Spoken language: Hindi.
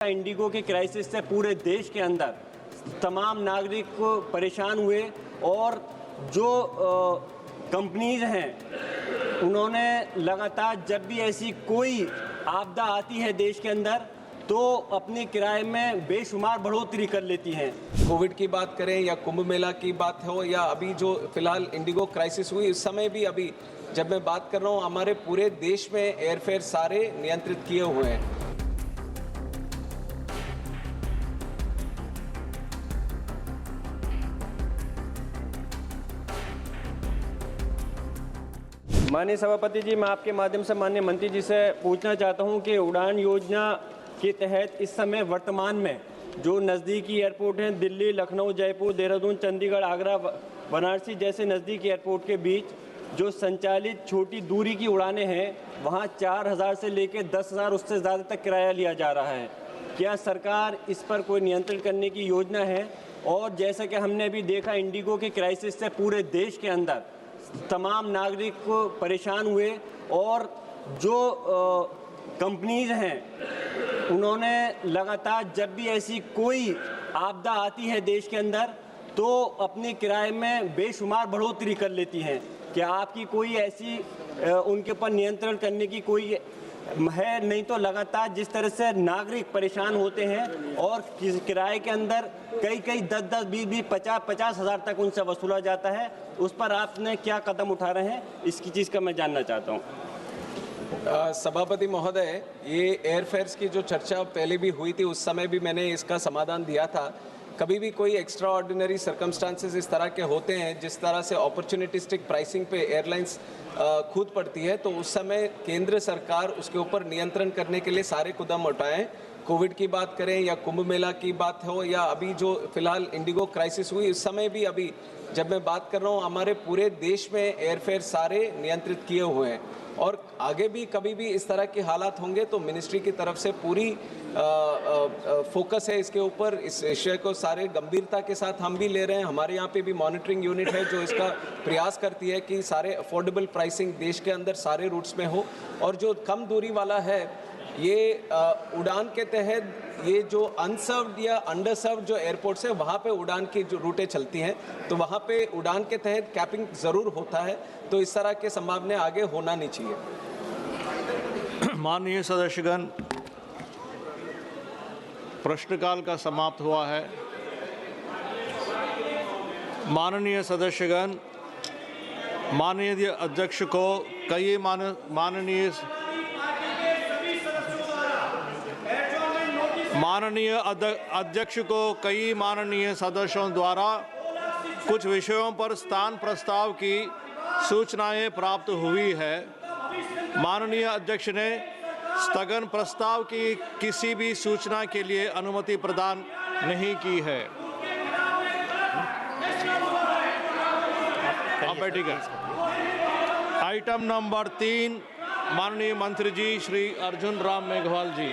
इंडिगो के क्राइसिस से पूरे देश के अंदर तमाम नागरिक को परेशान हुए और जो कंपनीज हैं उन्होंने लगातार जब भी ऐसी कोई आपदा आती है देश के अंदर तो अपने किराए में बेशुमार बढ़ोतरी कर लेती हैं। कोविड की बात करें या कुंभ मेला की बात हो या अभी जो फिलहाल इंडिगो क्राइसिस हुई उस समय भी अभी जब मैं बात कर रहा हूँ हमारे पूरे देश में एयरफेयर सारे नियंत्रित किए हुए हैं। माननीय सभापति जी, मैं आपके माध्यम से माननीय मंत्री जी से पूछना चाहता हूं कि उड़ान योजना के तहत इस समय वर्तमान में जो नज़दीकी एयरपोर्ट हैं दिल्ली, लखनऊ, जयपुर, देहरादून, चंडीगढ़, आगरा, वाराणसी जैसे नज़दीकी एयरपोर्ट के बीच जो संचालित छोटी दूरी की उड़ानें हैं वहां 4,000 से लेकर 10,000 उससे ज़्यादा तक किराया लिया जा रहा है। क्या सरकार इस पर कोई नियंत्रण करने की योजना है? और जैसा कि हमने अभी देखा इंडिगो के क्राइसिस से पूरे देश के अंदर तमाम नागरिक को परेशान हुए और जो कंपनीज हैं उन्होंने लगातार जब भी ऐसी कोई आपदा आती है देश के अंदर तो अपने किराए में बेशुमार बढ़ोतरी कर लेती हैं। क्या आपकी कोई ऐसी उनके ऊपर नियंत्रण करने की कोई है? नहीं तो लगातार जिस तरह से नागरिक परेशान होते हैं और किराए के अंदर कई 10-10, 20-20, 50-50 हज़ार तक उनसे वसूला जाता है, उस पर आपने क्या कदम उठा रहे हैं, इसकी चीज़ का मैं जानना चाहता हूँ। सभापति महोदय, ये एयरफेयर्स की जो चर्चा पहले भी हुई थी उस समय भी मैंने इसका समाधान दिया था। कभी भी कोई एक्स्ट्रा ऑर्डिनरी सर्कमस्टांसेस इस तरह के होते हैं जिस तरह से अपॉर्चुनिटिस्टिक प्राइसिंग पे एयरलाइंस खुद पड़ती है तो उस समय केंद्र सरकार उसके ऊपर नियंत्रण करने के लिए सारे कदम उठाएं। कोविड की बात करें या कुंभ मेला की बात हो या अभी जो फिलहाल इंडिगो क्राइसिस हुई उस समय भी अभी जब मैं बात कर रहा हूँ हमारे पूरे देश में एयरफेयर सारे नियंत्रित किए हुए हैं और आगे भी कभी भी इस तरह के हालात होंगे तो मिनिस्ट्री की तरफ से पूरी फोकस है इसके ऊपर। इस विषय को सारे गंभीरता के साथ हम भी ले रहे हैं। हमारे यहाँ पे भी मॉनिटरिंग यूनिट है जो इसका प्रयास करती है कि सारे अफोर्डेबल प्राइसिंग देश के अंदर सारे रूट्स में हो और जो कम दूरी वाला है ये उड़ान के तहत ये जो अनसर्व्ड या अंडरसर्व्ड जो एयरपोर्ट्स हैं वहाँ पे उड़ान की जो रूटें चलती हैं तो वहाँ पे उड़ान के तहत कैपिंग ज़रूर होता है तो इस तरह के संभावना आगे होना नहीं चाहिए। माननीय सदस्यगण, प्रश्नकाल का समाप्त हुआ है। माननीय सदस्यगण, माननीय अध्यक्ष को कई माननीय सदस्यों द्वारा कुछ विषयों पर स्थान प्रस्ताव की सूचनाएं प्राप्त हुई है। माननीय अध्यक्ष ने स्थगन प्रस्ताव की किसी भी सूचना के लिए अनुमति प्रदान नहीं की है। अब बैठिए। आइटम नंबर 3, माननीय मंत्री जी श्री अर्जुन राम मेघवाल जी।